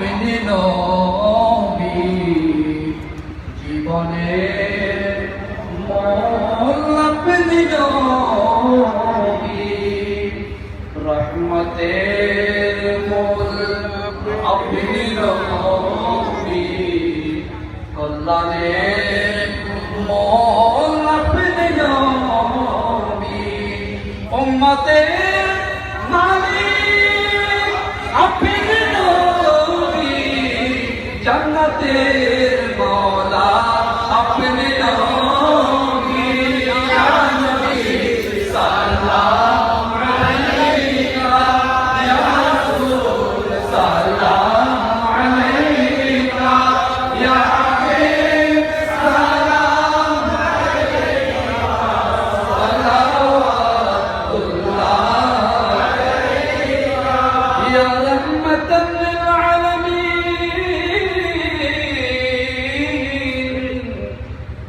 আপনি নবী জীবনের মূল আপনি নবী রহমতের মূল আপনি নবী কল্যাণের মূল আপনি নবী উম্মতের মালিক আপনি নবী জান্নাতের মওলা আপনি নবী ইয়া নবী সাল্লাল্লাহু আলাইকা ইয়া রাসূল সাল্লাল্লাহু আলাইকা ইয়া হাবিব সালাম আলাইকা সালাওয়াতুল্লাহ আলাইকা ইয়া রাহমাতান লিল আলামিন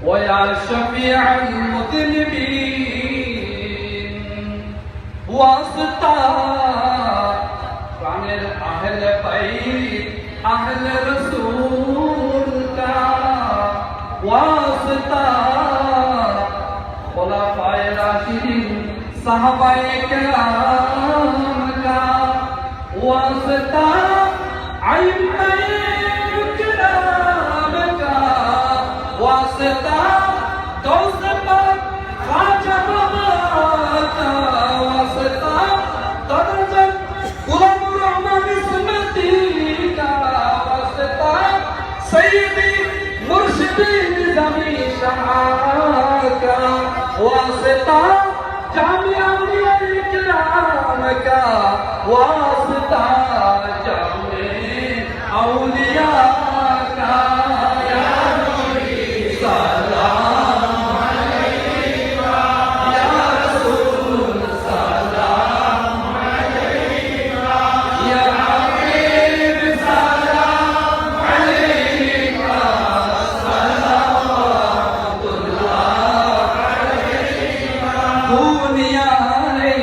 ওয়া ইয়া শাফিআল মুযনিবিন ওয়াসতা প্রাণের আহলে বাইত আহলে রাসূল কা ওয়াসতা খুলাফায়ে রাশিদিন সাহাবায়ে কেরাম কা ওয়াসতা আইম্মায়ে কেরাম কা ওয়াসতা গৌস পাক খাজা বাবা কা ওয়াসতা দরজা গুলাম রহমান সুন্নতি কা ওয়াসতা সৈয়দি মুর্শিদি নিজামি শাহ কা ওয়াসতা জামিয়া আউলিয়া ইকরাম কা ওয়াসতা জামিয়া আউলিয়া কা ইয়া নবী সাল্লাল্লাহু আলাইকা ইয়া রাসূল সাল্লাল্লাহু আলাইকা ইয়া হাবিব সালাম আলাইকা সালাওয়াতুল্লাহ আলাইকা দুনিয়ায়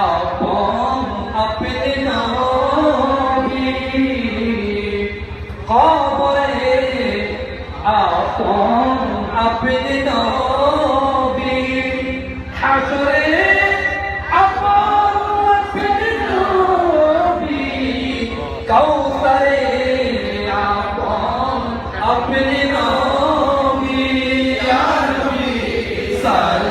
আপন আপনি নবী কবরে আপন আপনি নবী হাসরে আপন আপনি নবী কাউসারে আপন আপনি নবী ইয়া নবী সাল্লাল্লাহু